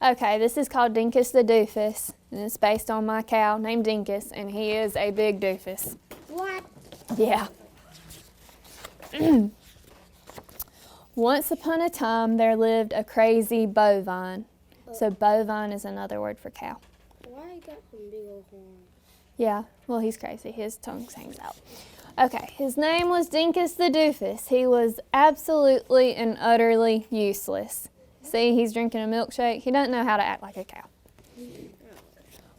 Okay, this is called Dinkus the Doofus, and it's based on my cow named Dinkus, and he is a big doofus. What? Yeah. Once upon a time, there lived a crazy bovine. So bovine is another word for cow. Why you got some big old horn? Yeah, well, he's crazy. His tongue hangs out. Okay, his name was Dinkus the Doofus. He was absolutely and utterly useless. See, he's drinking a milkshake. He doesn't know how to act like a cow.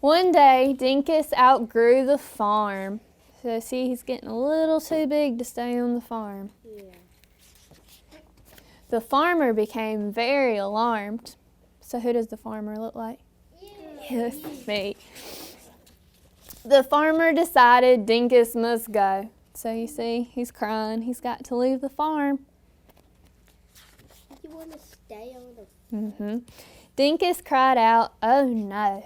One day, Dinkus outgrew the farm. So see, he's getting a little too big to stay on the farm. Yeah. The farmer became very alarmed. So who does the farmer look like? Yes, me. The farmer decided Dinkus must go. So you see, he's crying. He's got to leave the farm. You want to stay on the... Dinkus cried out, "Oh no."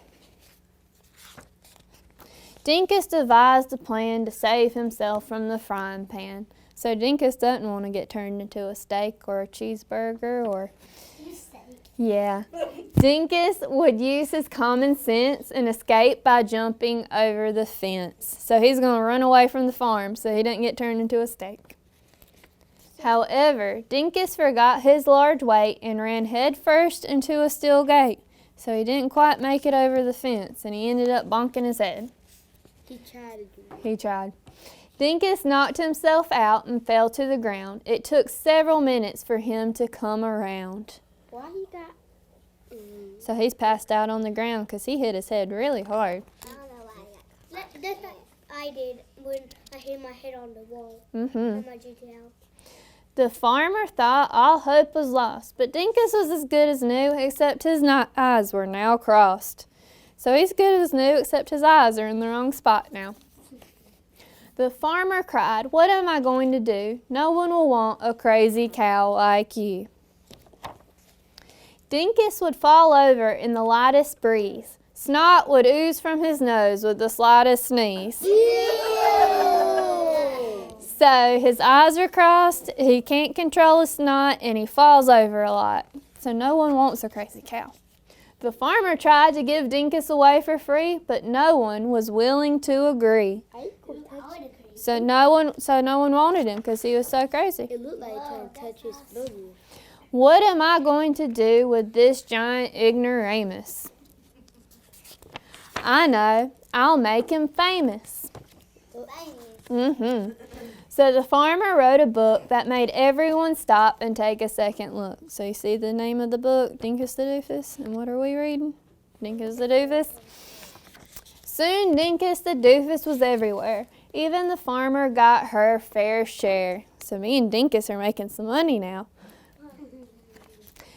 Dinkus devised a plan to save himself from the frying pan. So Dinkus doesn't want to get turned into a steak or a cheeseburger or... Yeah. Dinkus would use his common sense and escape by jumping over the fence. So he's going to run away from the farm so he doesn't get turned into a steak. However, Dinkus forgot his large weight and ran headfirst into a steel gate. So he didn't quite make it over the fence and he ended up bonking his head. He tried again. He tried. Dinkus knocked himself out and fell to the ground. It took several minutes for him to come around. Why he got... So he's passed out on the ground because he hit his head really hard. I don't know why. That's what I did when I hit my head on the wall. Mm-hmm. On my GTL. The farmer thought all hope was lost, but Dinkus was as good as new, except his eyes were now crossed. So he's good as new, except his eyes are in the wrong spot now. The farmer cried, "What am I going to do? No one will want a crazy cow like you." Dinkus would fall over in the lightest breeze. Snot would ooze from his nose with the slightest sneeze. So his eyes are crossed, he can't control his snot, and he falls over a lot. So no one wants a crazy cow. The farmer tried to give Dinkus away for free, but no one was willing to agree. So no one wanted him because he was so crazy. It looked like trying to touch his booty. What am I going to do with this giant ignoramus? I know, I'll make him famous. So the farmer wrote a book that made everyone stop and take a second look. So you see the name of the book, Dinkus the Doofus, and what are we reading? Dinkus the Doofus. Soon Dinkus the Doofus was everywhere. Even the farmer got her fair share. So me and Dinkus are making some money now.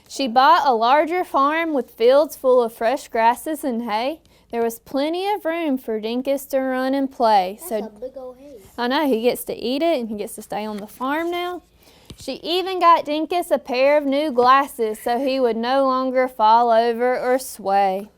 She bought a larger farm with fields full of fresh grasses and hay. There was plenty of room for Dinkus to run and play. That's a big old hay. I know, he gets to eat it and he gets to stay on the farm now. She even got Dinkus a pair of new glasses so he would no longer fall over or sway.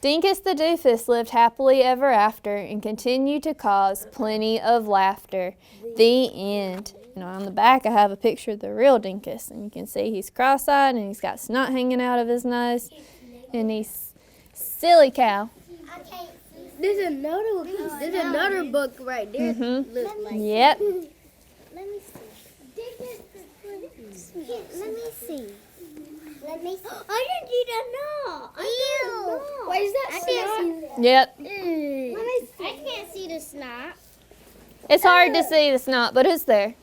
Dinkus the Doofus lived happily ever after and continued to cause plenty of laughter. The end. You know, on the back I have a picture of the real Dinkus, and you can see he's cross-eyed and he's got snot hanging out of his nose, and he's silly cow. There's another book right there. Look like. Yep. Let me see. Let me see. I didn't see the knot. Ew. What is that? I can't see that. Yep. Let me see. I can't see the snot. It's hard to see the snot, but it's there.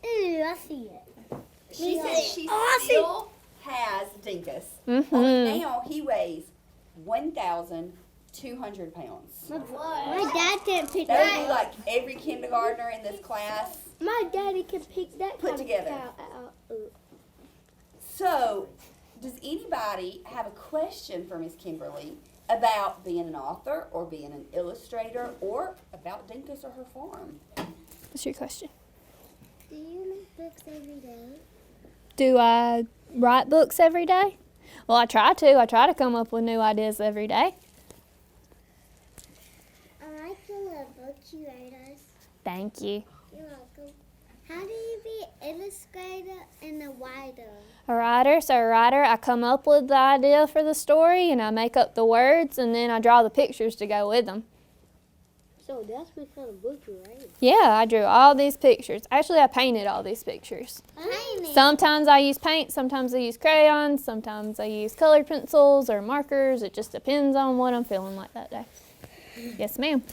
Ew, I see it. She said she still has Dinkus. Only now he weighs 1,200 pounds. My dad can pick That would be that. like every kindergartner in this class My daddy can pick that put kind together. of cow out. So, does anybody have a question for Miss Kimberly about being an author or being an illustrator or about Dinkus or her farm? What's your question? Do you make books every day? Do I write books every day? Well, I try to. I try to come up with new ideas every day. I like the little books you write us. Thank you. You're welcome. How do you be an illustrator and a writer? A writer, so a writer, I come up with the idea for the story and I make up the words and then I draw the pictures to go with them. So that's what kind of book you write? Yeah, I drew all these pictures. Actually, I painted all these pictures. Painting? Sometimes I use paint, sometimes I use crayons, sometimes I use colored pencils or markers. It just depends on what I'm feeling like that day. Yes, ma'am.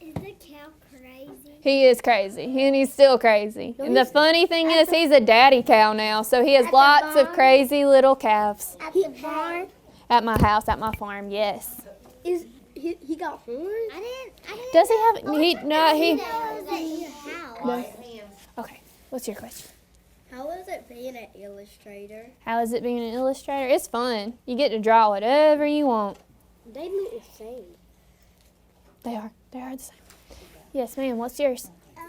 Is the cow crazy? He is crazy, and he's still crazy. And the funny thing is, he's a daddy cow now, so he has lots of crazy little calves. At the barn? At my house, at my farm, yes. He got horns? I didn't. Does he have? He. Was at your house. Okay. What's your question? How is it being an illustrator? How is it being an illustrator? It's fun. You get to draw whatever you want. They look the same. They are. They are the same. Yes, ma'am. What's yours? How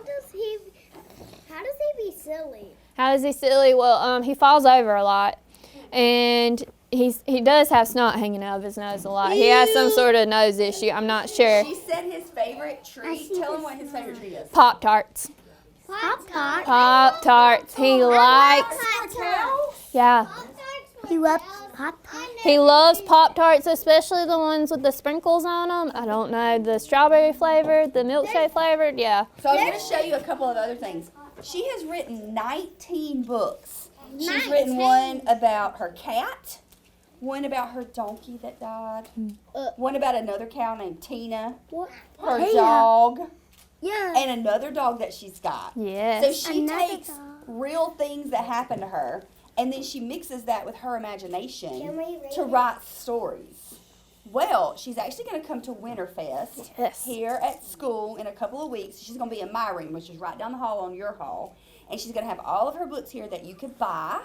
does he be silly? How is he silly? Well, he falls over a lot, and he does have snot hanging out of his nose a lot. He has some sort of nose issue. I'm not sure. She said his favorite treat. Tell him what his favorite treat is. Pop-Tarts. Pop-Tarts. Pop-Tarts. He likes. Yeah. He loves Pop-Tarts. He loves Pop-Tarts, especially the ones with the sprinkles on them. I don't know, the strawberry flavored, the milkshake flavored, yeah. So I'm going to show you a couple of other things. She has written 19 books. She's written one about her cat, one about her donkey that died, one about another cow named Tina, her dog, and another dog that she's got. Yes. So she takes real things that happen to her, and then she mixes that with her imagination to write stories. Well, she's actually going to come to Winterfest here at school in a couple of weeks. She's going to be in my room, which is right down the hall on your hall. And she's going to have all of her books here that you could buy.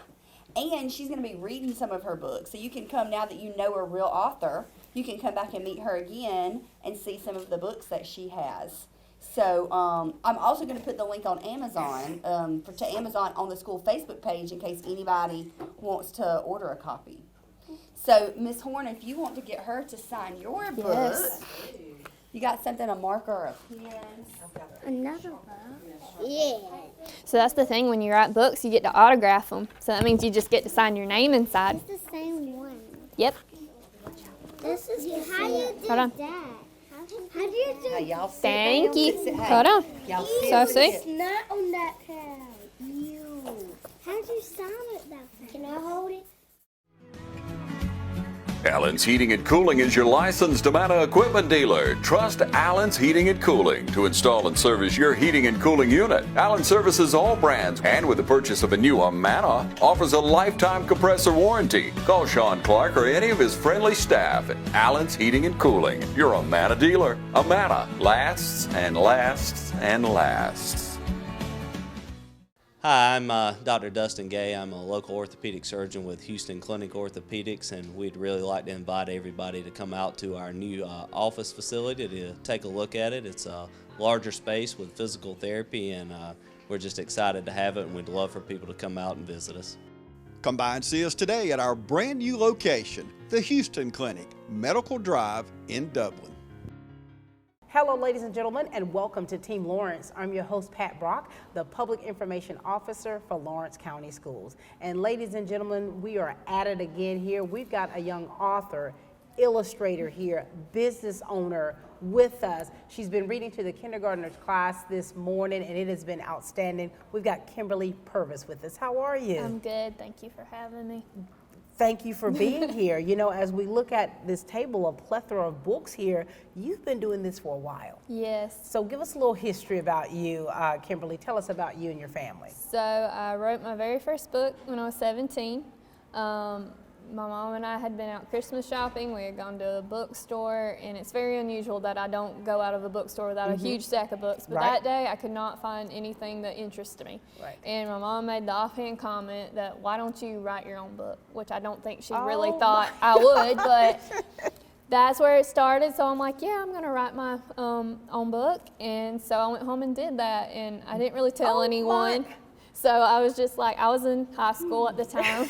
And she's going to be reading some of her books. So you can come, now that you know a real author, you can come back and meet her again and see some of the books that she has. So I'm also going to put the link on Amazon, to Amazon on the school Facebook page in case anybody wants to order a copy. So, Miss Horn, if you want to get her to sign your book, you got something, a marker or a pen? Another book? Yeah. So that's the thing, when you write books, you get to autograph them. So that means you just get to sign your name inside. It's the same one. Yep. This is how you do Hold on. that. How do you do that? Y'all see Thank you. Hey. Hold on. Y'all So see? It's not on that cow. Ew. How did you sign it that way? Can I hold it? Allen's Heating and Cooling is your licensed Amana equipment dealer. Trust Allen's Heating and Cooling to install and service your heating and cooling unit. Allen services all brands, and with the purchase of a new Amana, offers a lifetime compressor warranty. Call Sean Clark or any of his friendly staff at Allen's Heating and Cooling, your Amana dealer. Amana lasts and lasts and lasts. Hi, I'm Dr. Dustin Gay. I'm a local orthopedic surgeon with Houston Clinic Orthopedics, and we'd really like to invite everybody to come out to our new office facility to take a look at it. It's a larger space with physical therapy, and we're just excited to have it, and we'd love for people to come out and visit us. Come by and see us today at our brand new location, the Houston Clinic, Medical Drive in Dublin. Hello, ladies and gentlemen, and welcome to Team Lawrence. I'm your host, Pat Brock, the Public Information Officer for Lawrence County Schools. And ladies and gentlemen, we are at it again here. We've got a young author, illustrator here, business owner with us. She's been reading to the kindergartners class this morning, and it has been outstanding. We've got Kimberly Purvis with us. How are you? I'm good. Thank you for having me. Thank you for being here. You know, as we look at this table, a plethora of books here, you've been doing this for a while. Yes. So give us a little history about you, Kimberly. Tell us about you and your family. So I wrote my very first book when I was 17. My mom and I had been out Christmas shopping. We had gone to a bookstore, and it's very unusual that I don't go out of a bookstore without a huge stack of books. But that day, I could not find anything that interested me. Right. And my mom made the offhand comment that, why don't you write your own book? Which I don't think she really thought I would, but that's where it started. So I'm like, yeah, I'm going to write my own book. And so I went home and did that, and I didn't really tell anyone. So I was just like, I was in high school at the time.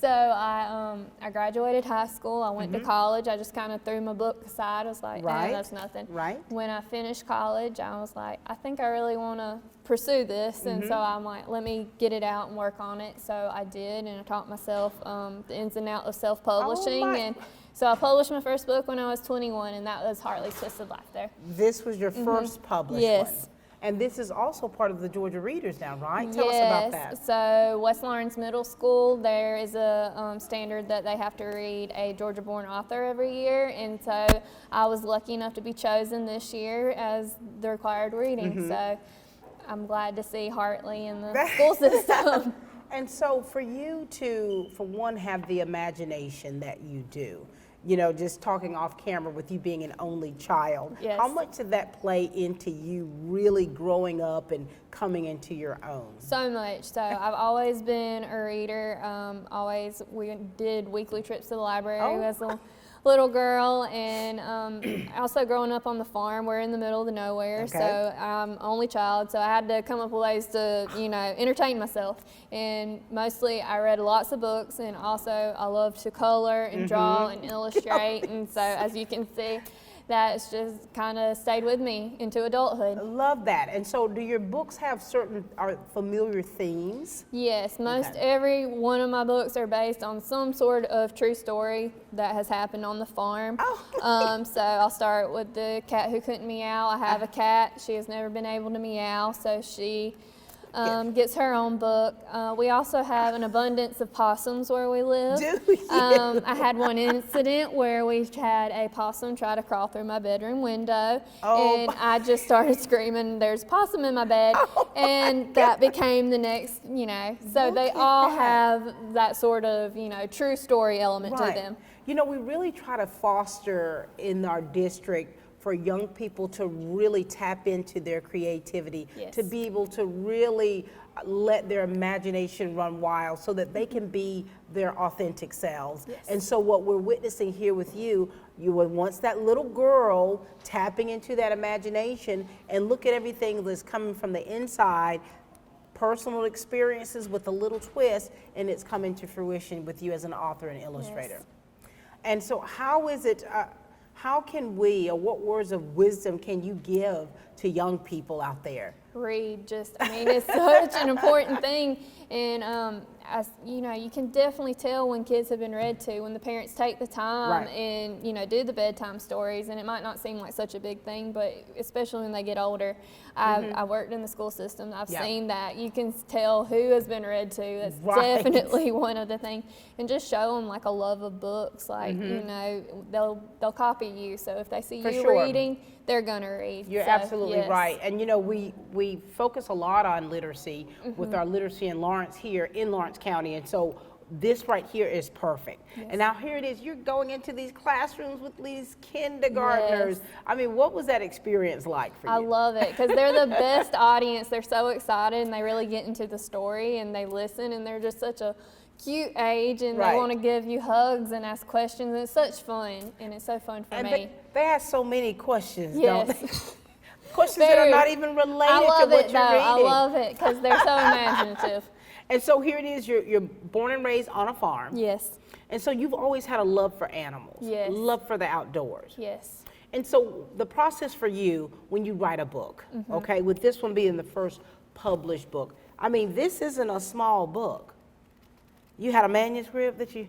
So I graduated high school. I went to college. I just kind of threw my book aside. I was like, that's nothing. Right. When I finished college, I was like, I think I really want to pursue this. And so I'm like, let me get it out and work on it. So I did, and I taught myself the ins and outs of self-publishing. And so I published my first book when I was 21, and that was Hartley's Twisted Life there. This was your first published one. And this is also part of the Georgia Readers now, right? Tell us about that. So West Lawrence Middle School, there is a standard that they have to read a Georgia-born author every year. And so I was lucky enough to be chosen this year as the required reading. So I'm glad to see Hartley in the school system. And so for you to, for one, have the imagination that you do, you know, just talking off camera with you being an only child, how much did that play into you really growing up and coming into your own? So much. So I've always been a reader. We did weekly trips to the library as a little girl, and also growing up on the farm. We're in the middle of the nowhere, so I'm only child, so I had to come up with ways to, you know, entertain myself. And mostly I read lots of books, and also I love to color and draw and illustrate, and so as you can see, that's just kind of stayed with me into adulthood. I love that. And so do your books have certain familiar themes? Yes, most every one of my books are based on some sort of true story that has happened on the farm. So I'll start with the cat who couldn't meow. I have a cat. She has never been able to meow, so she gets her own book. We also have an abundance of possums where we live. I had one incident where we had a possum try to crawl through my bedroom window, and I just started screaming, "There's a possum in my bed," and that became the next, you know. So they all have that sort of, you know, true story element to them. You know, we really try to foster in our district for young people to really tap into their creativity, to be able to really let their imagination run wild so that they can be their authentic selves. And so what we're witnessing here with you were once that little girl tapping into that imagination, and look at everything that's coming from the inside, personal experiences with a little twist, and it's coming to fruition with you as an author and illustrator. And so how is it, how can we, or what words of wisdom can you give to young people out there? Read, I mean, it's such an important thing. And, as you know, you can definitely tell when kids have been read to, when the parents take the time and, you know, do the bedtime stories. And it might not seem like such a big thing, but especially when they get older. I worked in the school system. I've seen that. You can tell who has been read to. That's definitely one of the things. And just show them like a love of books. Like, you know, they'll copy you. So if they see you reading, they're gonna read. You're absolutely right. And you know, we focus a lot on literacy with our literacy in Lawrence here in Lawrence County, and so this right here is perfect. And now here it is, you're going into these classrooms with these kindergartners. I mean, what was that experience like for you? I love it, because they're the best audience. They're so excited, and they really get into the story, and they listen, and they're just such a cute age, and they want to give you hugs and ask questions, and it's such fun, and it's so fun for me. They ask so many questions, don't they? Questions that are not even related to what you're reading. I love it, because they're so imaginative. And so here it is, you're born and raised on a farm. Yes. And so you've always had a love for animals. Yes. Love for the outdoors. Yes. And so the process for you when you write a book, okay, with this one being the first published book, I mean, this isn't a small book. You had a manuscript that you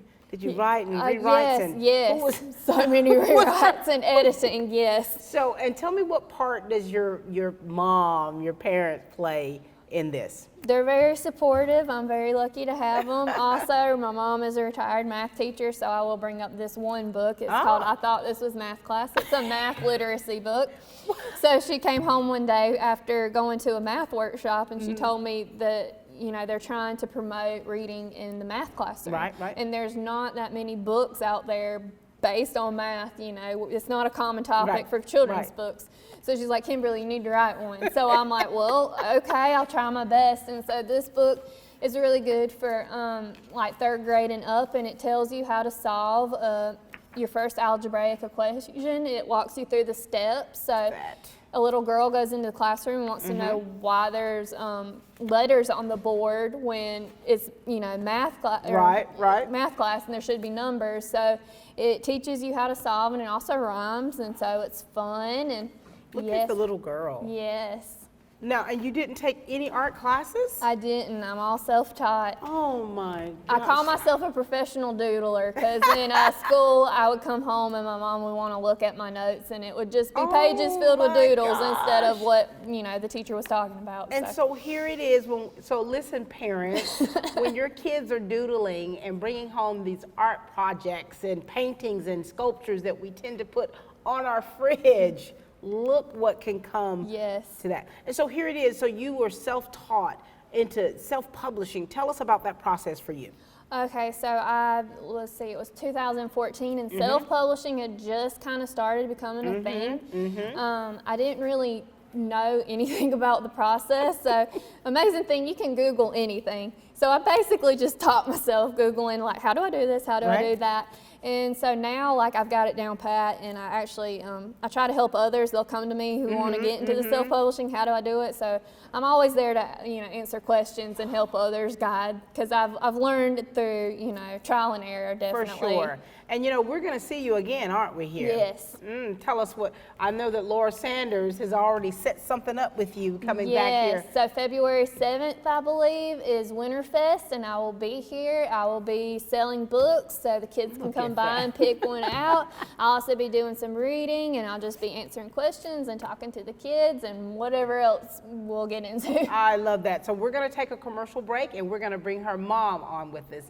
write and rewrites? Yes, so many rewrites and editing, yes. So, and tell me, what part does your mom, your parents play in this? They're very supportive. I'm very lucky to have them. Also, my mom is a retired math teacher, so I will bring up this one book. It's called I Thought This Was Math Class. It's a math literacy book. So she came home one day after going to a math workshop, and she told me that, you know, they're trying to promote reading in the math classroom. Right. And there's not that many books out there based on math, you know. It's not a common topic for children's books. So she's like, Kimberly, you need to write one. So I'm like, well, okay, I'll try my best. And so this book is really good for like 3rd grade and up, and it tells you how to solve your first algebraic equation. It walks you through the steps. So a little girl goes into the classroom and wants to know why there's letters on the board when it's, you know, math class, math class, and there should be numbers. So it teaches you how to solve, and it also rhymes, and so it's fun. And look at the little girl. Yes. Now, and you didn't take any art classes? I didn't. I'm all self-taught. Oh my gosh. I call myself a professional doodler because in school I would come home and my mom would want to look at my notes, and it would just be pages filled with doodles instead of what, you know, the teacher was talking about. And so here it is. So listen, parents, when your kids are doodling and bringing home these art projects and paintings and sculptures that we tend to put on our fridge, look what can come to that. And so here it is. So you were self-taught into self-publishing. Tell us about that process for you. Okay, so let's see, it was 2014, and self-publishing had just kind of started becoming a thing. I didn't really know anything about the process, so amazing thing, you can Google anything. So I basically just taught myself Googling, like, how do I do this, how do I do that? And so now, like, I've got it down pat, and I actually, I try to help others. They'll come to me who want to get into the self-publishing. How do I do it? So I'm always there to, you know, answer questions and help others, guide, because I've learned through, you know, trial and error, definitely. For sure. And, you know, we're going to see you again, aren't we, here? Yes. Tell us what, I know that Laura Sanders has already set something up with you coming back here. Yes, so February 7th, I believe, is Winterfest, and I will be here. I will be selling books so the kids can come by and pick one out. I'll also be doing some reading, and I'll just be answering questions and talking to the kids and whatever else we'll get into. I love that. So we're going to take a commercial break, and we're going to bring her mom on with us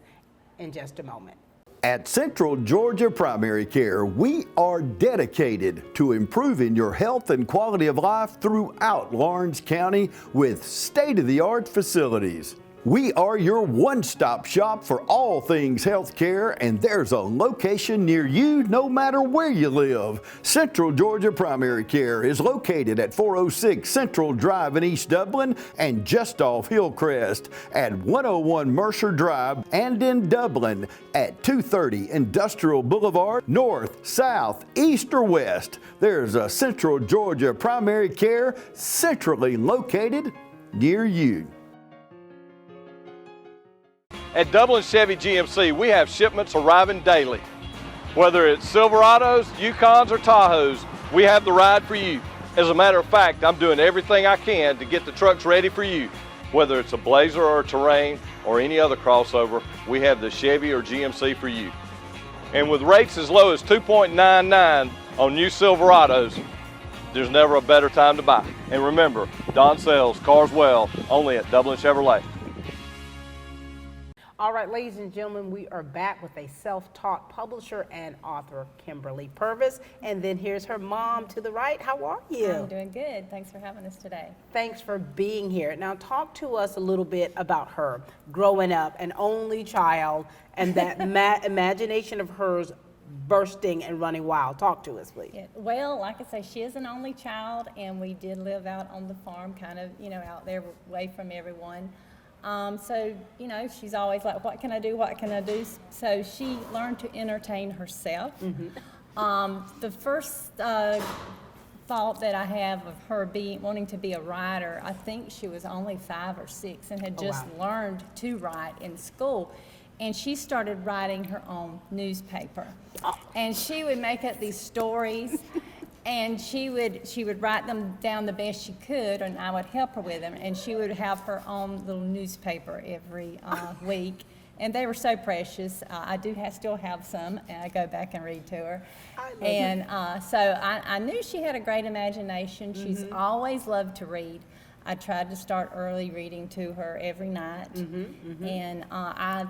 in just a moment. At Central Georgia Primary Care, we are dedicated to improving your health and quality of life throughout Lawrence County with state-of-the-art facilities. We are your one-stop shop for all things health care, and there's a location near you no matter where you live. Central Georgia Primary Care is located at 406 Central Drive in East Dublin and just off Hillcrest, at 101 Mercer Drive, and in Dublin at 230 Industrial Boulevard. North, south, east, or west, there's a Central Georgia Primary Care centrally located near you. At Dublin Chevy GMC, we have shipments arriving daily. Whether it's Silverados, Yukons, or Tahoes, we have the ride for you. As a matter of fact, I'm doing everything I can to get the trucks ready for you. Whether it's a Blazer or a Terrain or any other crossover, we have the Chevy or GMC for you. And with rates as low as 2.99 on new Silverados, there's never a better time to buy. And remember, Don sells cars well, only at Dublin Chevrolet. All right, ladies and gentlemen, we are back with a self-taught publisher and author, Kimberly Purvis. And then here's her mom to the right. How are you? I'm doing good. Thanks for having us today. Thanks for being here. Now, talk to us a little bit about her. Growing up, an only child, and that imagination of hers bursting and running wild. Talk to us, please. Yeah, well, like I say, she is an only child, and we did live out on the farm, kind of, you know, out there away from everyone. So, you know, she's always like, what can I do? What can I do? So she learned to entertain herself. The first thought that I have of her wanting to be a writer, I think she was only 5 or 6 and had just learned to write in school. And she started writing her own newspaper. And she would make up these stories. And she would write them down the best she could, and I would help her with them. And she would have her own little newspaper every week, and they were so precious. I do still have some, and I go back and read to her. So I knew she had a great imagination. She's always loved to read. I tried to start early reading to her every night, and I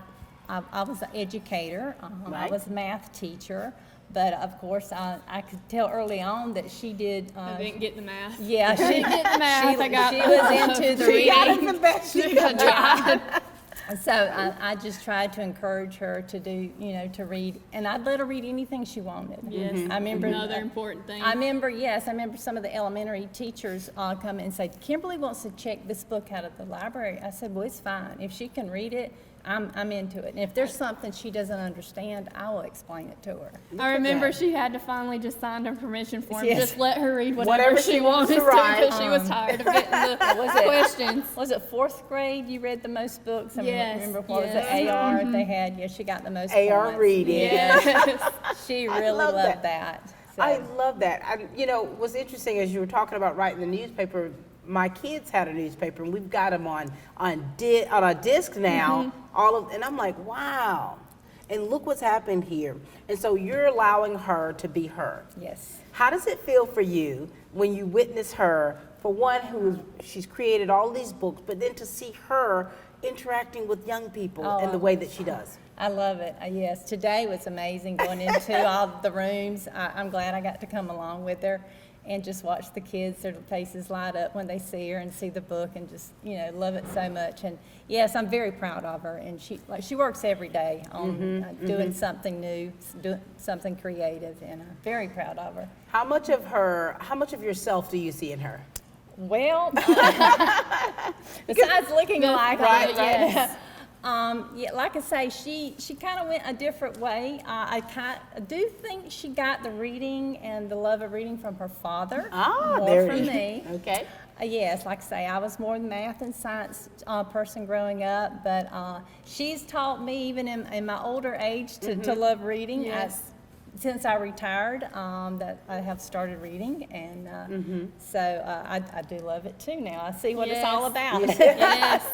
was an educator. I was a math teacher. But of course, I could tell early on that she did. I didn't get the math. Yeah, she didn't get the math. She was into the reading. She got it the best she could. So I just tried to encourage her to do, you know, to read, and I'd let her read anything she wanted. Yes, I remember another important thing. I remember some of the elementary teachers come and say, Kimberly wants to check this book out of the library. I said, well, it's fine. If she can read it, I'm into it. And if there's something she doesn't understand, I will explain it to her. I remember she had to finally just sign her permission form. Yes. Just let her read whatever she wanted to write. because she was tired of getting the questions. Was it fourth grade you read the most books? I Yes, remember what was it, yes. AR they had? Yeah, she got the most AR points. reading. Yes. She I really love loved that. So. I love that. You know, what's interesting is you were talking about writing the newspaper. My kids had a newspaper, and we've got them on a disc now. And I'm like, wow. And look what's happened here. And so you're allowing her to be her. Yes. How does it feel for you when you witness her, for one, she's created all these books, but then to see her interacting with young people in the way that she does? I love it. Yes, today was amazing going into all the rooms. I'm glad I got to come along with her and just watch the kids, their faces light up when they see her and see the book and just, you know, love it so much. And yes, I'm very proud of her. And she works every day on doing something new, doing something creative, and I'm very proud of her. How much of yourself do you see in her? Well, besides looking like her, yes. Yeah, like I say, she kind of went a different way. I do think she got the reading and the love of reading from her father, more from me. Okay. Yes, like I say, I was more the math and science person growing up, but she's taught me, even in my older age, to love reading. Yes. Since I retired, that I have started reading, and so I do love it too now. I see what it's all about. Yes.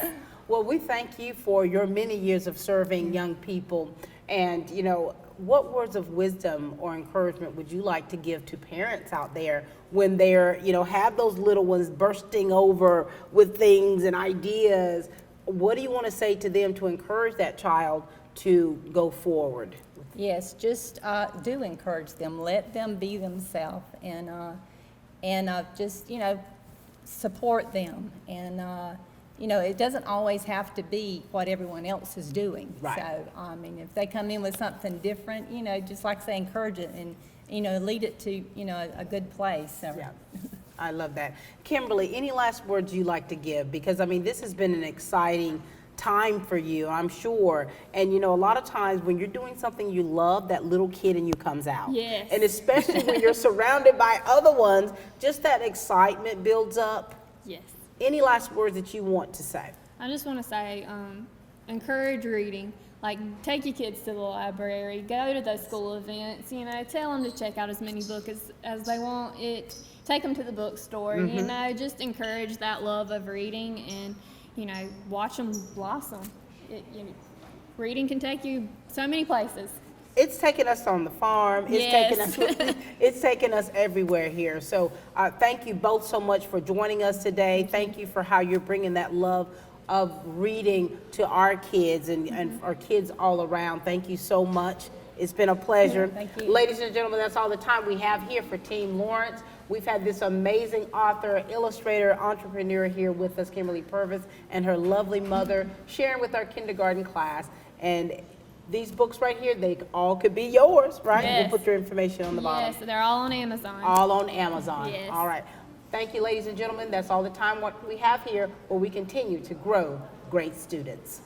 Well, we thank you for your many years of serving young people. And, you know, what words of wisdom or encouragement would you like to give to parents out there when they're, you know, have those little ones bursting over with things and ideas? What do you want to say to them to encourage that child to go forward? Yes, just do encourage them. Let them be themselves, and just, you know, support them. And you know, it doesn't always have to be what everyone else is doing. Right. So, I mean, if they come in with something different, you know, just like say, encourage it and, you know, lead it to, you know, a good place. So. Yeah. I love that. Kimberly, any last words you'd like to give? Because, I mean, this has been an exciting time for you, I'm sure. And, you know, a lot of times when you're doing something you love, that little kid in you comes out. Yes. And especially when you're surrounded by other ones, just that excitement builds up. Yes. Any last words that you want to say? I just want to say, encourage reading. Like, take your kids to the library, go to those school events, you know, tell them to check out as many books as they want. Take them to the bookstore, you know, just encourage that love of reading and, you know, watch them blossom. Reading can take you so many places. It's taken us on the farm. It's taken us everywhere here. So thank you both so much for joining us today. Thank you for how you're bringing that love of reading to our kids and our kids all around. Thank you so much. It's been a pleasure. Thank you. Ladies and gentlemen, that's all the time we have here for Team Lawrence. We've had this amazing author, illustrator, entrepreneur here with us, Kimberly Purvis, and her lovely mother, sharing with our kindergarten class. And these books right here, they all could be yours, right? Yes. We'll put your information on the bottom. Yes, they're all on Amazon. All on Amazon. Yes. All right. Thank you, ladies and gentlemen. That's all the time what we have here where we continue to grow great students.